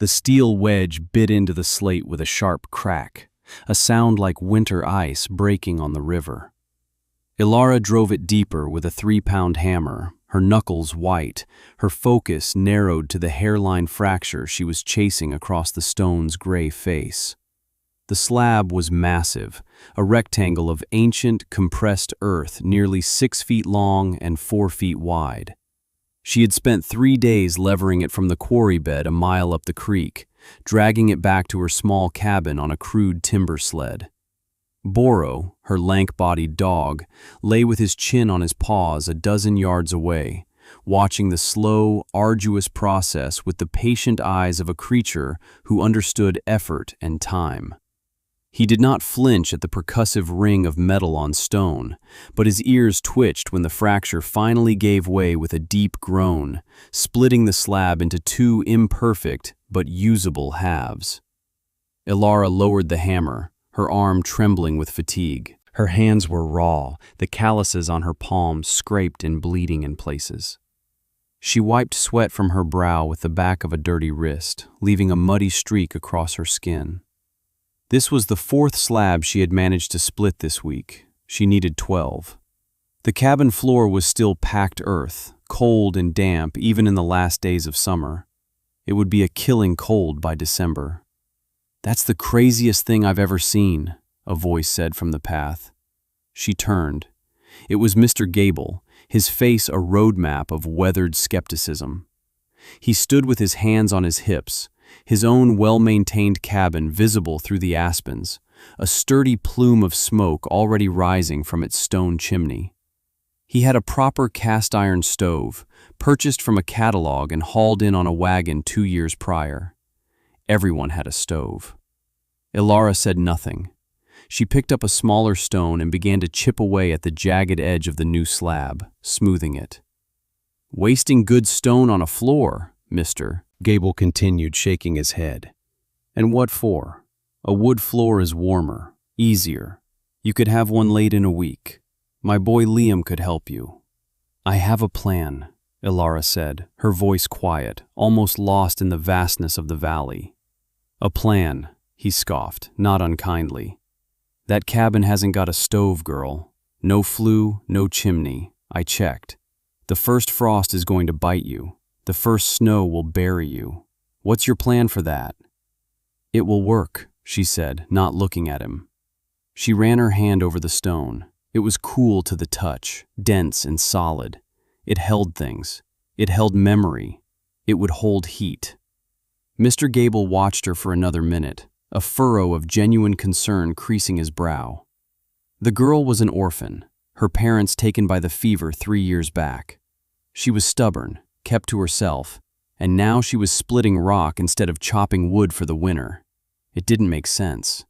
The steel wedge bit into the slate with a sharp crack, a sound like winter ice breaking on the river. Ilara drove it deeper with a 3-pound hammer, her knuckles white, her focus narrowed to the hairline fracture she was chasing across the stone's gray face. The slab was massive, a rectangle of ancient, compressed earth nearly 6 feet long and 4 feet wide. She had spent 3 days levering it from the quarry bed a mile up the creek, dragging it back to her small cabin on a crude timber sled. Boro, her lank-bodied dog, lay with his chin on his paws a dozen yards away, watching the slow, arduous process with the patient eyes of a creature who understood effort and time. He did not flinch at the percussive ring of metal on stone, but his ears twitched when the fracture finally gave way with a deep groan, splitting the slab into 2 imperfect but usable halves. Ilara lowered the hammer, her arm trembling with fatigue. Her hands were raw, the calluses on her palms scraped and bleeding in places. She wiped sweat from her brow with the back of a dirty wrist, leaving a muddy streak across her skin. This was the 4th slab she had managed to split this week. She needed 12. The cabin floor was still packed earth, cold and damp even in the last days of summer. It would be a killing cold by December. "That's the craziest thing I've ever seen," a voice said from the path. She turned. It was Mr. Gable, his face a roadmap of weathered skepticism. He stood with his hands on his hips, his own well-maintained cabin visible through the aspens, a sturdy plume of smoke already rising from its stone chimney. He had a proper cast-iron stove, purchased from a catalog and hauled in on a wagon 2 years prior. Everyone had a stove. Ilara said nothing. She picked up a smaller stone and began to chip away at the jagged edge of the new slab, smoothing it. "Wasting good stone on a floor, mister," Gable continued, shaking his head. "And what for? A wood floor is warmer, easier. You could have one laid in a week. My boy Liam could help you." "I have a plan," Ilara said, her voice quiet, almost lost in the vastness of the valley. "A plan," he scoffed, not unkindly. "That cabin hasn't got a stove, girl. No flue, no chimney. I checked. The first frost is going to bite you. The first snow will bury you. What's your plan for that?" "It will work," she said, not looking at him. She ran her hand over the stone. It was cool to the touch, dense and solid. It held things. It held memory. It would hold heat. Mr. Gable watched her for another minute, a furrow of genuine concern creasing his brow. The girl was an orphan, her parents taken by the fever 3 years back. She was stubborn, kept to herself, and now she was splitting rock instead of chopping wood for the winter. It didn't make sense.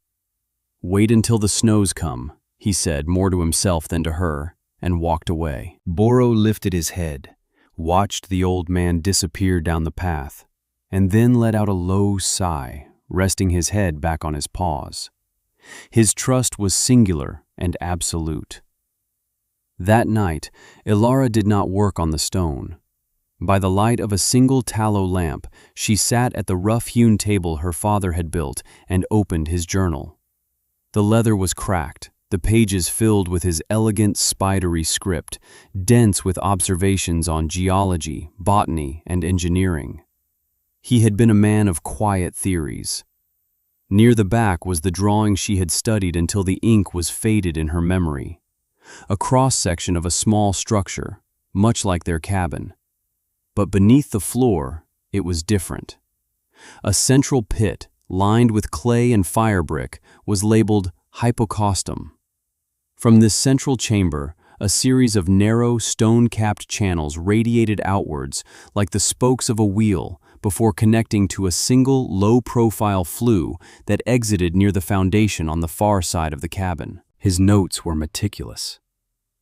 "Wait until the snows come," he said, more to himself than to her, and walked away. Boro lifted his head, watched the old man disappear down the path, and then let out a low sigh, resting his head back on his paws. His trust was singular and absolute. That night, Ilara did not work on the stone. By the light of a single tallow lamp, she sat at the rough-hewn table her father had built and opened his journal. The leather was cracked, the pages filled with his elegant, spidery script, dense with observations on geology, botany, and engineering. He had been a man of quiet theories. Near the back was the drawing she had studied until the ink was faded in her memory. A cross-section of a small structure, much like their cabin. But beneath the floor, it was different. A central pit, lined with clay and fire brick, was labeled hypocaustum. From this central chamber, a series of narrow, stone-capped channels radiated outwards like the spokes of a wheel before connecting to a single, low-profile flue that exited near the foundation on the far side of the cabin. His notes were meticulous.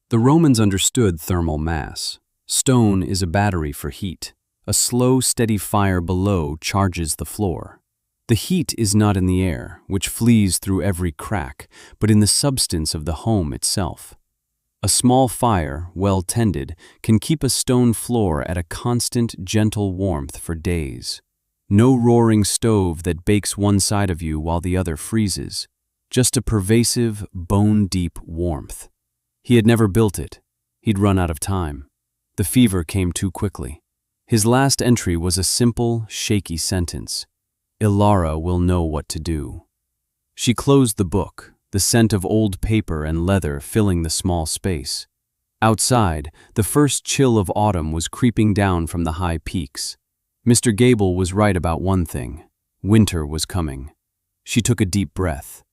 The Romans understood thermal mass. Stone is a battery for heat. A slow, steady fire below charges the floor. The heat is not in the air, which flees through every crack, but in the substance of the home itself. A small fire, well tended, can keep a stone floor at a constant, gentle warmth for days. No roaring stove that bakes one side of you while the other freezes. Just a pervasive, bone-deep warmth. He had never built it. He'd run out of time. The fever came too quickly. His last entry was a simple, shaky sentence. Ilara will know what to do. She closed the book, the scent of old paper and leather filling the small space. Outside, the first chill of autumn was creeping down from the high peaks. Mr. Gable was right about one thing. Winter was coming. She took a deep breath.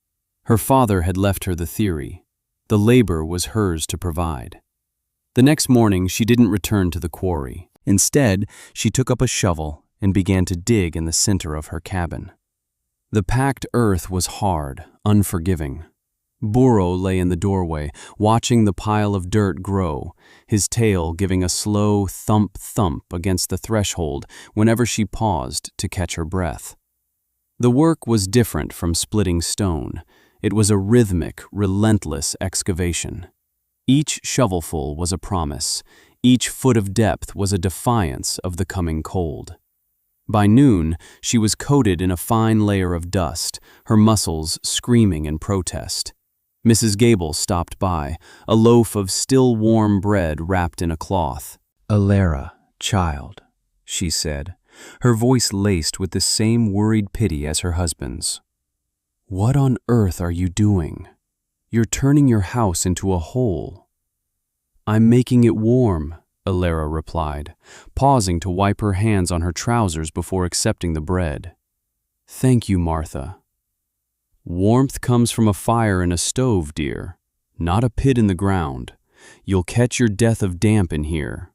Her father had left her the theory. The labor was hers to provide. The next morning, she didn't return to the quarry. Instead, she took up a shovel and began to dig in the center of her cabin. The packed earth was hard, unforgiving. Burro lay in the doorway, watching the pile of dirt grow, his tail giving a slow thump-thump against the threshold whenever she paused to catch her breath. The work was different from splitting stone. It was a rhythmic, relentless excavation. Each shovelful was a promise. Each foot of depth was a defiance of the coming cold. By noon, she was coated in a fine layer of dust, her muscles screaming in protest. Mrs. Gable stopped by, a loaf of still warm bread wrapped in a cloth. "Ilara, child," she said, her voice laced with the same worried pity as her husband's. "What on earth are you doing? You're turning your house into a hole." "I'm making it warm," Ilara replied, pausing to wipe her hands on her trousers before accepting the bread. "Thank you, Martha." "Warmth comes from a fire in a stove, dear, not a pit in the ground. You'll catch your death of damp in here."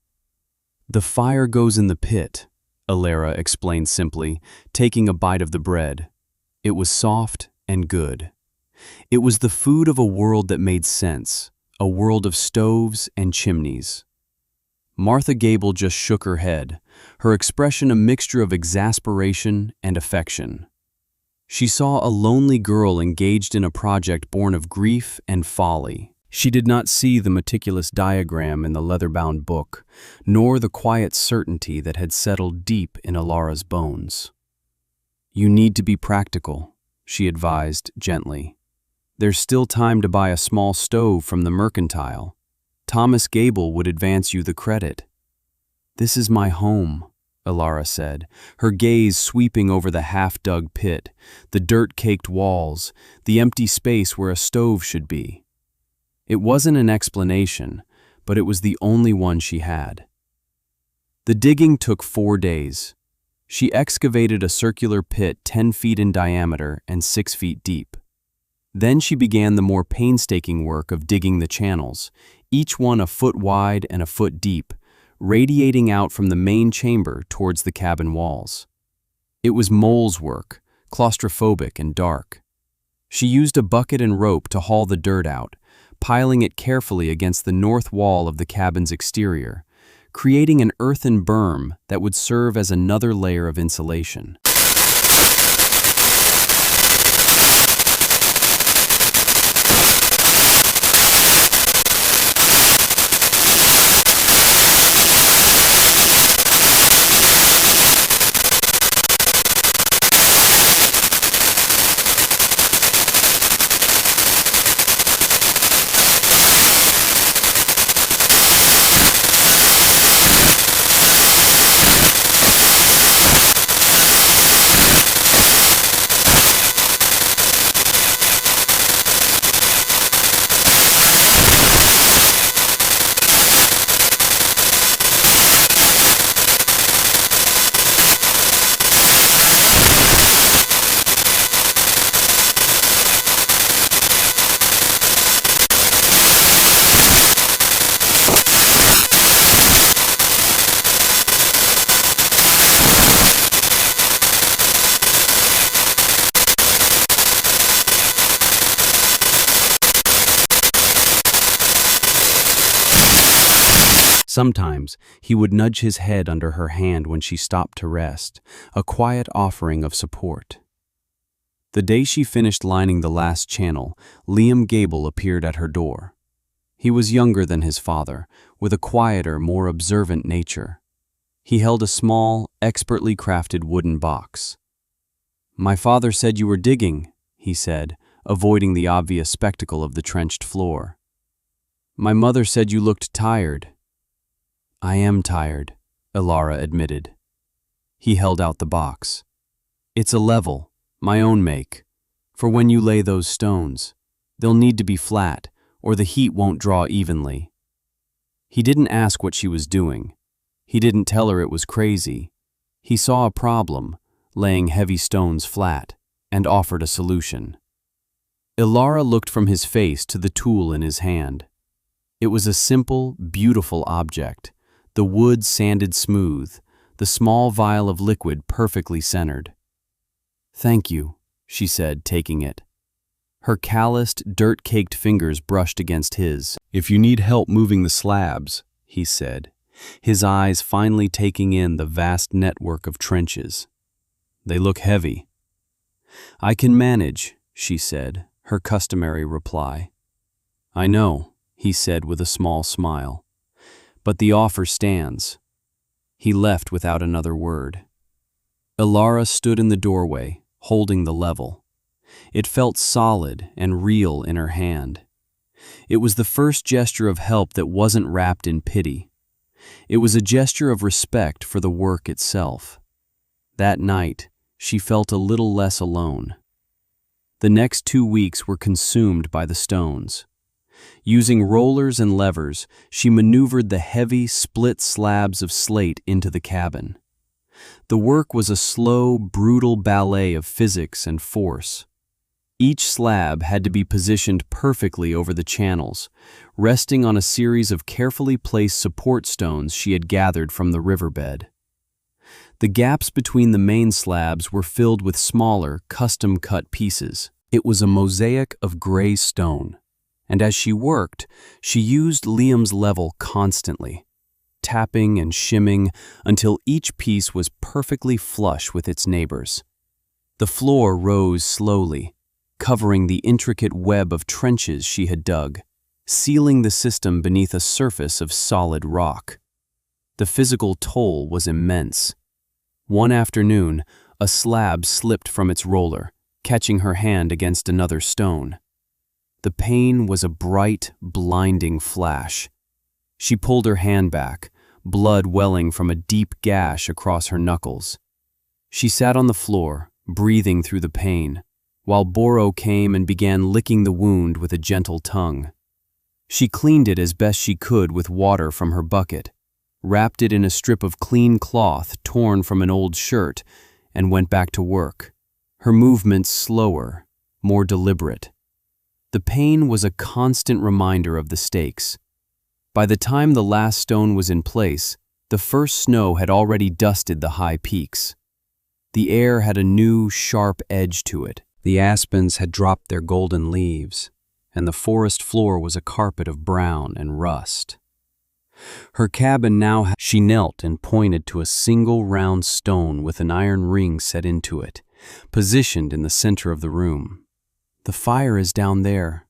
"The fire goes in the pit," Ilara explained simply, taking a bite of the bread. It was soft and good. It was the food of a world that made sense, a world of stoves and chimneys. Martha Gable just shook her head, her expression a mixture of exasperation and affection. She saw a lonely girl engaged in a project born of grief and folly. She did not see the meticulous diagram in the leather-bound book, nor the quiet certainty that had settled deep in Ilara's bones. "You need to be practical," she advised gently. "There's still time to buy a small stove from the mercantile. Thomas Gable would advance you the credit." "This is my home," Ilara said, her gaze sweeping over the half-dug pit, the dirt-caked walls, the empty space where a stove should be. It wasn't an explanation, but it was the only one she had. The digging took 4 days. She excavated a circular pit 10 feet in diameter and 6 feet deep. Then she began the more painstaking work of digging the channels, each one a foot wide and a foot deep, radiating out from the main chamber towards the cabin walls. It was mole's work, claustrophobic and dark. She used a bucket and rope to haul the dirt out, piling it carefully against the north wall of the cabin's exterior, creating an earthen berm that would serve as another layer of insulation. Sometimes he would nudge his head under her hand when she stopped to rest, a quiet offering of support. The day she finished lining the last channel, Liam Gable appeared at her door. He was younger than his father, with a quieter, more observant nature. He held a small, expertly crafted wooden box. "My father said you were digging," he said, avoiding the obvious spectacle of the trenched floor. "My mother said you looked tired." "I am tired," Ilara admitted. He held out the box. "It's a level, my own make. For when you lay those stones, they'll need to be flat, or the heat won't draw evenly." He didn't ask what she was doing. He didn't tell her it was crazy. He saw a problem, laying heavy stones flat, and offered a solution. Ilara looked from his face to the tool in his hand. It was a simple, beautiful object, the wood sanded smooth, the small vial of liquid perfectly centered. "Thank you," she said, taking it. Her calloused, dirt-caked fingers brushed against his. "If you need help moving the slabs," he said, his eyes finally taking in the vast network of trenches. "They look heavy." "I can manage," she said, her customary reply. "I know," he said with a small smile. "But the offer stands." He left without another word. Ilara stood in the doorway, holding the level. It felt solid and real in her hand. It was the first gesture of help that wasn't wrapped in pity. It was a gesture of respect for the work itself. That night, she felt a little less alone. The next 2 weeks were consumed by the stones. Using rollers and levers, she maneuvered the heavy, split slabs of slate into the cabin. The work was a slow, brutal ballet of physics and force. Each slab had to be positioned perfectly over the channels, resting on a series of carefully placed support stones she had gathered from the riverbed. The gaps between the main slabs were filled with smaller, custom-cut pieces. It was a mosaic of gray stone, and as she worked, she used Liam's level constantly, tapping and shimming until each piece was perfectly flush with its neighbors. The floor rose slowly, covering the intricate web of trenches she had dug, sealing the system beneath a surface of solid rock. The physical toll was immense. One afternoon, a slab slipped from its roller, catching her hand against another stone. The pain was a bright, blinding flash. She pulled her hand back, blood welling from a deep gash across her knuckles. She sat on the floor, breathing through the pain, while Boro came and began licking the wound with a gentle tongue. She cleaned it as best she could with water from her bucket, wrapped it in a strip of clean cloth torn from an old shirt, and went back to work, her movements slower, more deliberate. The pain was a constant reminder of the stakes. By the time the last stone was in place, the first snow had already dusted the high peaks. The air had a new, sharp edge to it. The aspens had dropped their golden leaves, and the forest floor was a carpet of brown and rust. Her cabin now she knelt and pointed to a single round stone with an iron ring set into it, positioned in the center of the room. "The fire is down there."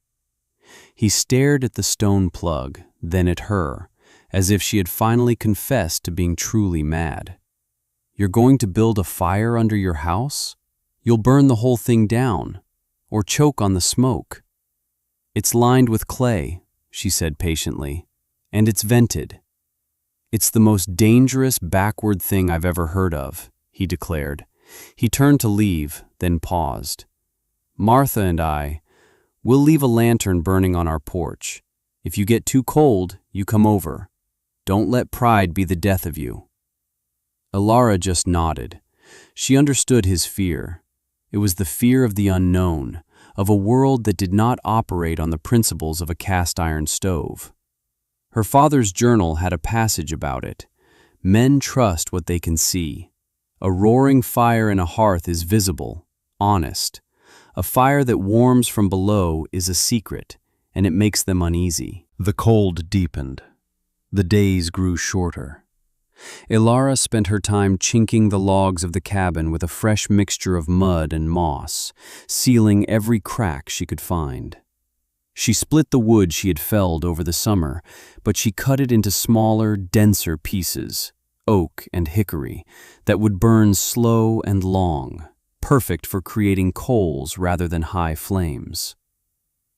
He stared at the stone plug, then at her, as if she had finally confessed to being truly mad. "You're going to build a fire under your house? You'll burn the whole thing down, or choke on the smoke." "It's lined with clay," she said patiently, "and it's vented." "It's the most dangerous, backward thing I've ever heard of," he declared. He turned to leave, then paused. "Martha and we'll leave a lantern burning on our porch. If you get too cold, you come over. Don't let pride be the death of you." Ilara just nodded. She understood his fear. It was the fear of the unknown, of a world that did not operate on the principles of a cast-iron stove. Her father's journal had a passage about it. Men trust what they can see. A roaring fire in a hearth is visible, honest. A fire that warms from below is a secret, and it makes them uneasy. The cold deepened. The days grew shorter. Ilara spent her time chinking the logs of the cabin with a fresh mixture of mud and moss, sealing every crack she could find. She split the wood she had felled over the summer, but she cut it into smaller, denser pieces, oak and hickory, that would burn slow and long, perfect for creating coals rather than high flames.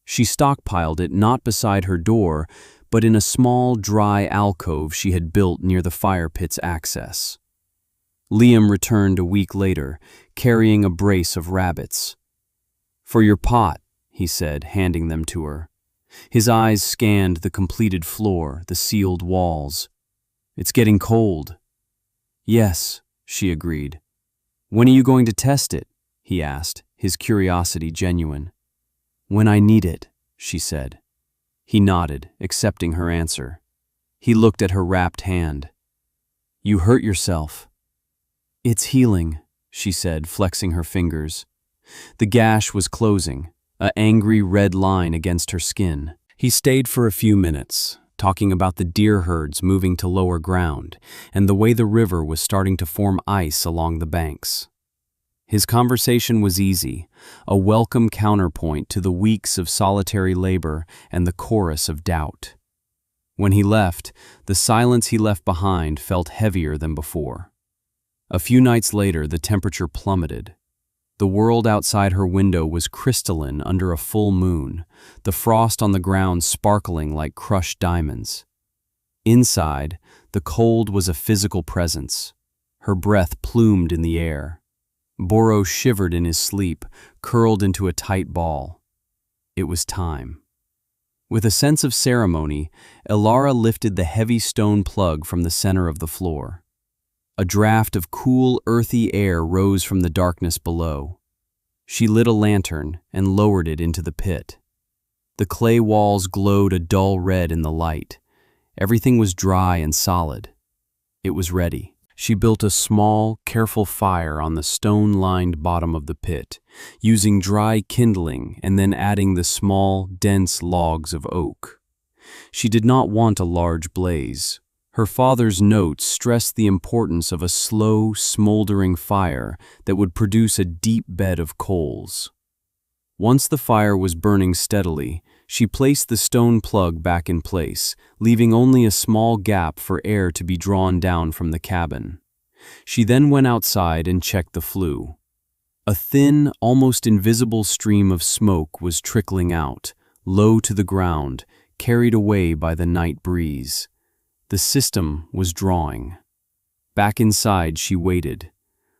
She stockpiled it not beside her door, but in a small, dry alcove she had built near the fire pit's access. Liam returned a week later, carrying a brace of rabbits. "For your pot," he said, handing them to her. His eyes scanned the completed floor, the sealed walls. "It's getting cold." "Yes," she agreed. "When are you going to test it?" he asked, his curiosity genuine. "When I need it," she said. He nodded, accepting her answer. He looked at her wrapped hand. "You hurt yourself." "It's healing," she said, flexing her fingers. The gash was closing, an angry red line against her skin. He stayed for a few minutes, talking about the deer herds moving to lower ground and the way the river was starting to form ice along the banks. His conversation was easy, a welcome counterpoint to the weeks of solitary labor and the chorus of doubt. When he left, the silence he left behind felt heavier than before. A few nights later, the temperature plummeted. The world outside her window was crystalline under a full moon, the frost on the ground sparkling like crushed diamonds. Inside, the cold was a physical presence. Her breath plumed in the air. Boro shivered in his sleep, curled into a tight ball. It was time. With a sense of ceremony, Elara lifted the heavy stone plug from the center of the floor. A draft of cool, earthy air rose from the darkness below. She lit a lantern and lowered it into the pit. The clay walls glowed a dull red in the light. Everything was dry and solid. It was ready. She built a small, careful fire on the stone-lined bottom of the pit, using dry kindling and then adding the small, dense logs of oak. She did not want a large blaze. Her father's notes stressed the importance of a slow, smoldering fire that would produce a deep bed of coals. Once the fire was burning steadily, she placed the stone plug back in place, leaving only a small gap for air to be drawn down from the cabin. She then went outside and checked the flue. A thin, almost invisible stream of smoke was trickling out, low to the ground, carried away by the night breeze. The system was drawing. Back inside, she waited.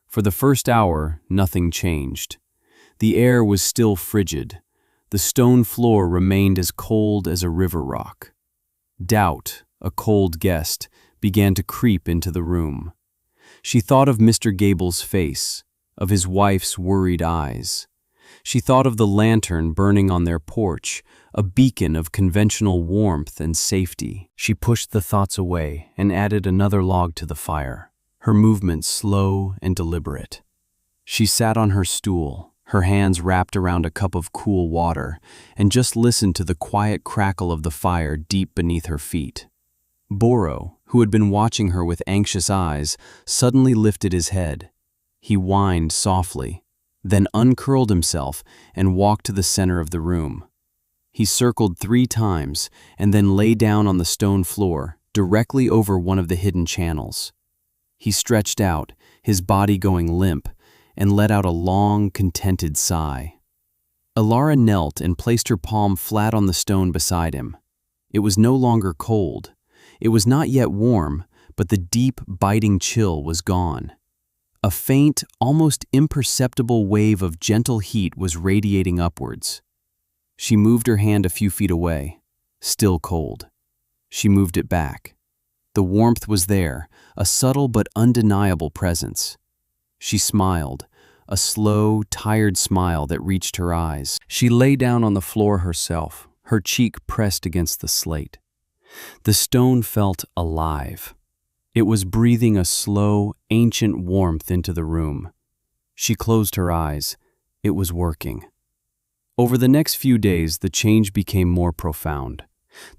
For the first hour, nothing changed. The air was still frigid. The stone floor remained as cold as a river rock. Doubt, a cold guest, began to creep into the room. She thought of Mr. Gable's face, of his wife's worried eyes. She thought of the lantern burning on their porch, a beacon of conventional warmth and safety. She pushed the thoughts away and added another log to the fire, her movements slow and deliberate. She sat on her stool, her hands wrapped around a cup of cool water, and just listened to the quiet crackle of the fire deep beneath her feet. Boro, who had been watching her with anxious eyes, suddenly lifted his head. He whined softly, then uncurled himself and walked to the center of the room. He circled 3 times and then lay down on the stone floor, directly over one of the hidden channels. He stretched out, his body going limp, and let out a long, contented sigh. Elara knelt and placed her palm flat on the stone beside him. It was no longer cold. It was not yet warm, but the deep, biting chill was gone. A faint, almost imperceptible wave of gentle heat was radiating upwards. She moved her hand a few feet away, still cold. She moved it back. The warmth was there, a subtle but undeniable presence. She smiled, a slow, tired smile that reached her eyes. She lay down on the floor herself, her cheek pressed against the slate. The stone felt alive. It was breathing a slow, ancient warmth into the room. She closed her eyes. It was working. Over the next few days, the change became more profound.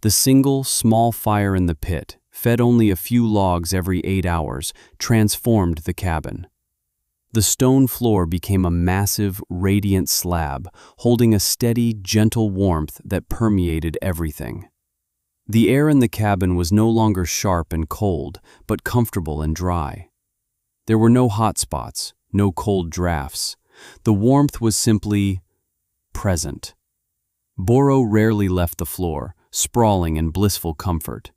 The single, small fire in the pit, fed only a few logs every 8 hours, transformed the cabin. The stone floor became a massive, radiant slab, holding a steady, gentle warmth that permeated everything. The air in the cabin was no longer sharp and cold, but comfortable and dry. There were no hot spots, no cold drafts. The warmth was simply present. Boro rarely left the floor, sprawling in blissful comfort.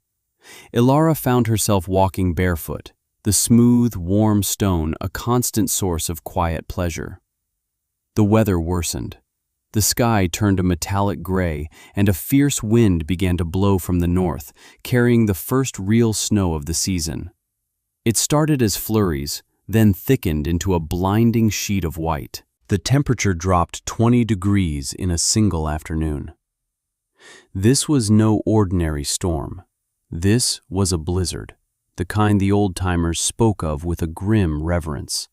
Ilara found herself walking barefoot, the smooth, warm stone a constant source of quiet pleasure. The weather worsened. The sky turned a metallic gray, and a fierce wind began to blow from the north, carrying the first real snow of the season. It started as flurries, then thickened into a blinding sheet of white. The temperature dropped 20 degrees in a single afternoon. This was no ordinary storm. This was a blizzard, the kind the old-timers spoke of with a grim reverence.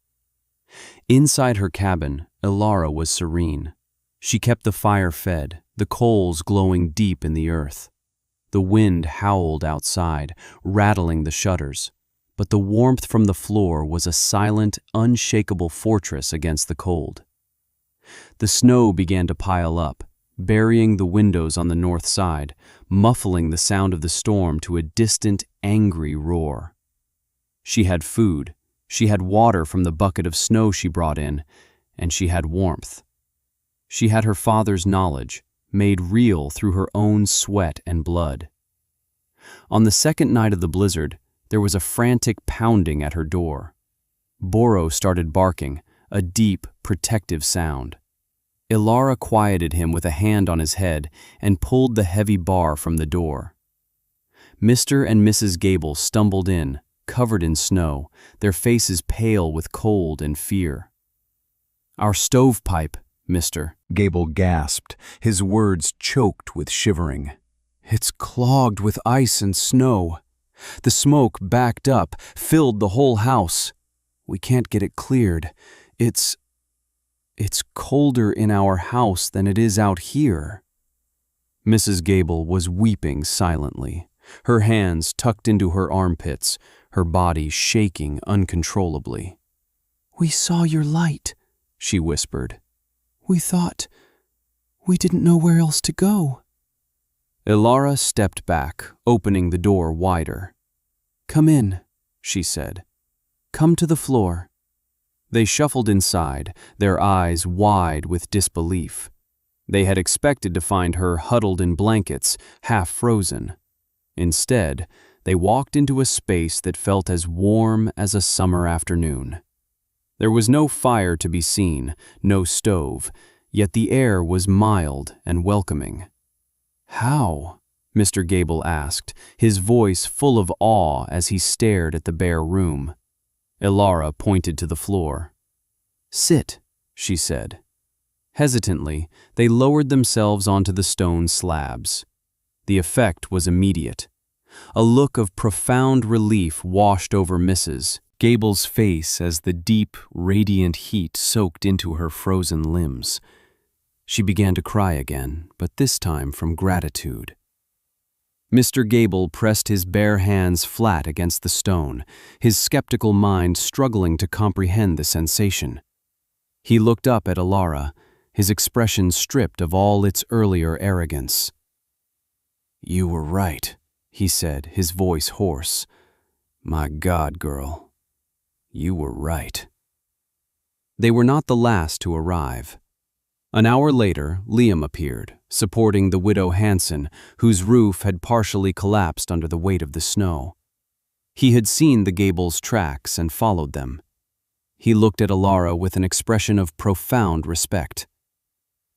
Inside her cabin, Ilara was serene. She kept the fire fed, the coals glowing deep in the earth. The wind howled outside, rattling the shutters, but the warmth from the floor was a silent, unshakable fortress against the cold. The snow began to pile up, burying the windows on the north side, muffling the sound of the storm to a distant, angry roar. She had food, she had water from the bucket of snow she brought in, and she had warmth. She had her father's knowledge, made real through her own sweat and blood. On the second night of the blizzard, there was a frantic pounding at her door. Boro started barking, a deep, protective sound. Ilara quieted him with a hand on his head and pulled the heavy bar from the door. Mr. and Mrs. Gable stumbled in, covered in snow, their faces pale with cold and fear. "Our stovepipe," Mr. Gable gasped, his words choked with shivering. "It's clogged with ice and snow. The smoke backed up, filled the whole house. We can't get it cleared. It's colder in our house than it is out here." Mrs. Gable was weeping silently, her hands tucked into her armpits, her body shaking uncontrollably. "We saw your light," she whispered. We didn't know where else to go." Ilara stepped back, opening the door wider. "Come in," she said. "Come to the floor." They shuffled inside, their eyes wide with disbelief. They had expected to find her huddled in blankets, half frozen. Instead, they walked into a space that felt as warm as a summer afternoon. There was no fire to be seen, no stove, yet the air was mild and welcoming. "How?" Mr. Gable asked, his voice full of awe as he stared at the bare room. Ilara pointed to the floor. "Sit," she said. Hesitantly, they lowered themselves onto the stone slabs. The effect was immediate. A look of profound relief washed over Mrs. Gable's face as the deep, radiant heat soaked into her frozen limbs. She began to cry again, but this time from gratitude. Mr. Gable pressed his bare hands flat against the stone, his skeptical mind struggling to comprehend the sensation. He looked up at Ilara, his expression stripped of all its earlier arrogance. "You were right," he said, his voice hoarse. "My God, girl. You were right." They were not the last to arrive. An hour later, Liam appeared, supporting the widow Hansen, whose roof had partially collapsed under the weight of the snow. He had seen the Gables' tracks and followed them. He looked at Ilara with an expression of profound respect.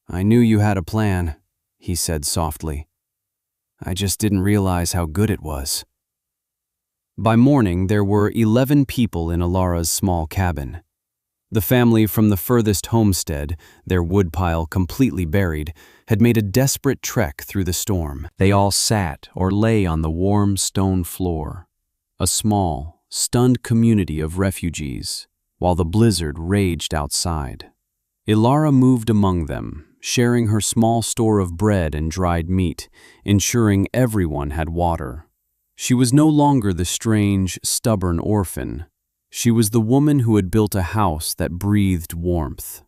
"I knew you had a plan," he said softly. "I just didn't realize how good it was." By morning, there were 11 people in Ilara's small cabin. The family from the furthest homestead, their woodpile completely buried, had made a desperate trek through the storm. They all sat or lay on the warm stone floor, a small, stunned community of refugees, while the blizzard raged outside. Ilara moved among them, sharing her small store of bread and dried meat, ensuring everyone had water. She was no longer the strange, stubborn orphan. She was the woman who had built a house that breathed warmth.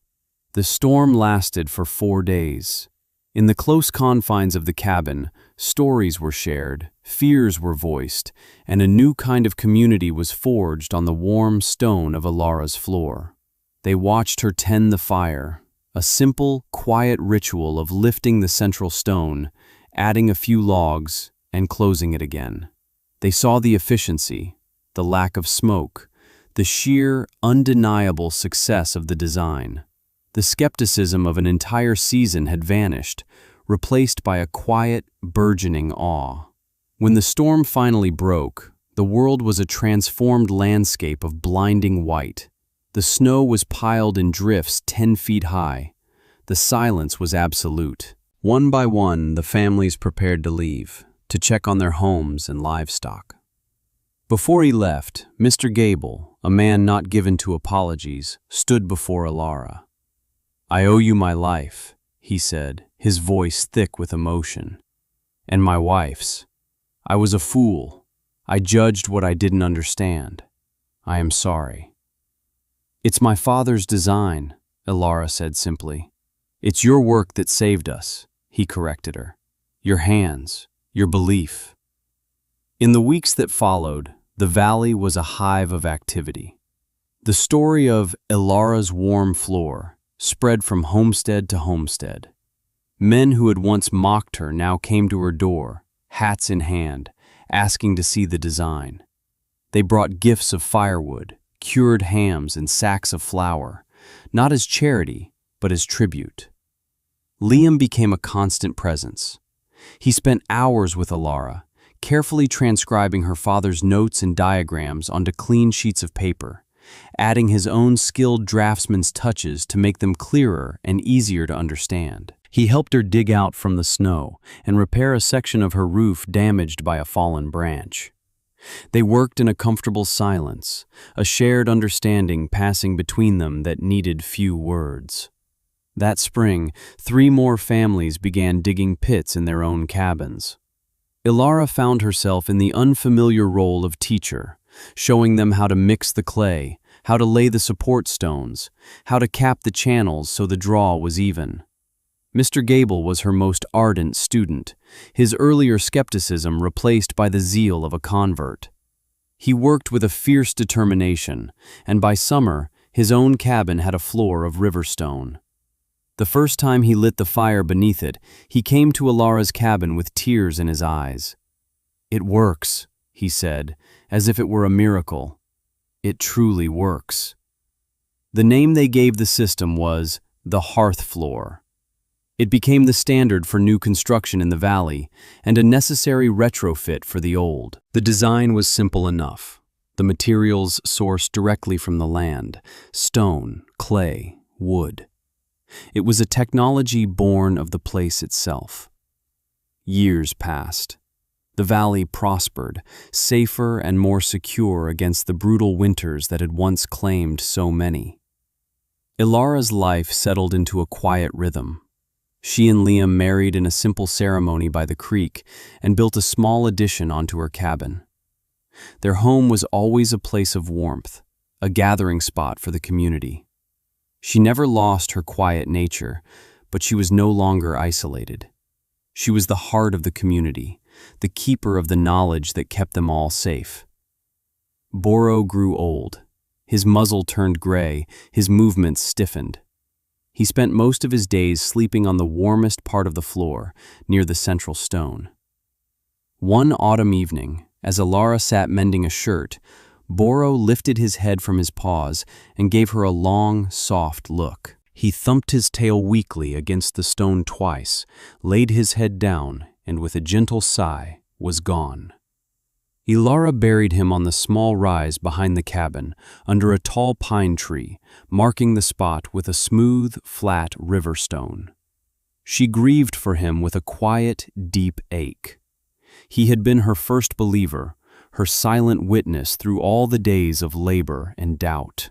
The storm lasted for 4 days. In the close confines of the cabin, Stories were shared, fears were voiced, and a new kind of community was forged on the warm stone of Ilara's floor. They watched her tend the fire, a simple, quiet ritual of lifting the central stone, adding a few logs, and closing it again. They saw the efficiency, the lack of smoke, the sheer, undeniable success of the design. The skepticism of an entire season had vanished, replaced by a quiet, burgeoning awe. When the storm finally broke, the world was a transformed landscape of blinding white. The snow was piled in drifts 10 feet high. The silence was absolute. One by one, the families prepared to leave, to check on their homes and livestock. Before he left, Mr. Gable, a man not given to apologies, stood before Ilara. "I owe you my life," he said, his voice thick with emotion. "And my wife's. I was a fool. I judged what I didn't understand. I am sorry." "It's my father's design," Ilara said simply. "It's your work that saved us," he corrected her. "Your hands, your belief." In the weeks that followed, the valley was a hive of activity. The story of Ilara's warm floor spread from homestead to homestead. Men who had once mocked her now came to her door, hats in hand, asking to see the design. They brought gifts of firewood, cured hams, and sacks of flour, not as charity, but as tribute. Liam became a constant presence. He spent hours with Ilara, carefully transcribing her father's notes and diagrams onto clean sheets of paper, adding his own skilled draftsman's touches to make them clearer and easier to understand. He helped her dig out from the snow and repair a section of her roof damaged by a fallen branch. They worked in a comfortable silence, a shared understanding passing between them that needed few words. That spring, 3 more families began digging pits in their own cabins. Ilara found herself in the unfamiliar role of teacher, showing them how to mix the clay, how to lay the support stones, how to cap the channels so the draw was even. Mr. Gable was her most ardent student, his earlier skepticism replaced by the zeal of a convert. He worked with a fierce determination, and by summer, his own cabin had a floor of river stone. The first time he lit the fire beneath it, he came to Ilara's cabin with tears in his eyes. "It works," he said, as if it were a miracle. "It truly works." The name they gave the system was the hearth floor. It became the standard for new construction in the valley and a necessary retrofit for the old. The design was simple enough. The materials sourced directly from the land: stone, clay, wood. It was a technology born of the place itself. Years passed. The valley prospered, safer and more secure against the brutal winters that had once claimed so many. Ilara's life settled into a quiet rhythm. She and Liam married in a simple ceremony by the creek and built a small addition onto her cabin. Their home was always a place of warmth, a gathering spot for the community. She never lost her quiet nature, but she was no longer isolated. She was the heart of the community, the keeper of the knowledge that kept them all safe. Boro grew old. His muzzle turned gray, his movements stiffened. He spent most of his days sleeping on the warmest part of the floor, near the central stone. One autumn evening, as Ilara sat mending a shirt, Boro lifted his head from his paws and gave her a long, soft look. He thumped his tail weakly against the stone twice, laid his head down, and with a gentle sigh, was gone. Ilara buried him on the small rise behind the cabin, under a tall pine tree, marking the spot with a smooth, flat river stone. She grieved for him with a quiet, deep ache. He had been her first believer, her silent witness through all the days of labor and doubt.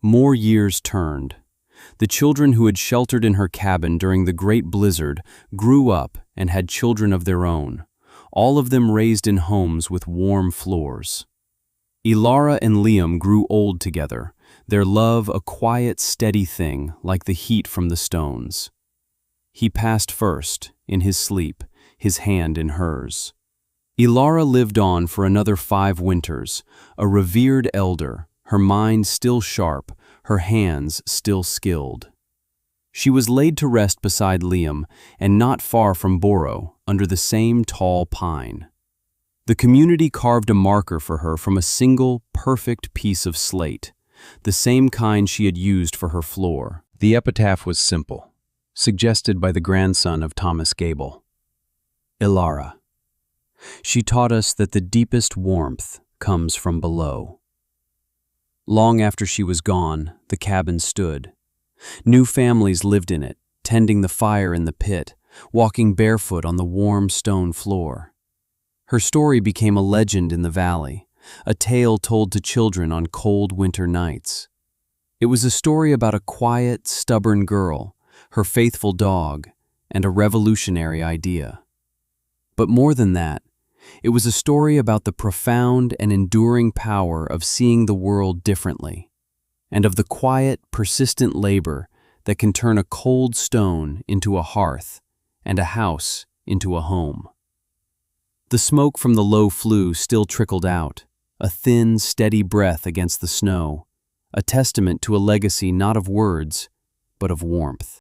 More years turned. The children who had sheltered in her cabin during the great blizzard grew up and had children of their own, all of them raised in homes with warm floors. Ilara and Liam grew old together, their love a quiet, steady thing like the heat from the stones. He passed first, in his sleep, his hand in hers. Ilara lived on for another 5 winters, a revered elder, her mind still sharp, her hands still skilled. She was laid to rest beside Liam and not far from Boro, under the same tall pine. The community carved a marker for her from a single, perfect piece of slate, the same kind she had used for her floor. The epitaph was simple, suggested by the grandson of Thomas Gable. Ilara. She taught us that the deepest warmth comes from below. Long after she was gone, the cabin stood. New families lived in it, tending the fire in the pit, walking barefoot on the warm stone floor. Her story became a legend in the valley, a tale told to children on cold winter nights. It was a story about a quiet, stubborn girl, her faithful dog, and a revolutionary idea. But more than that, it was a story about the profound and enduring power of seeing the world differently, and of the quiet, persistent labor that can turn a cold stone into a hearth and a house into a home. The smoke from the low flue still trickled out, a thin, steady breath against the snow, a testament to a legacy not of words, but of warmth.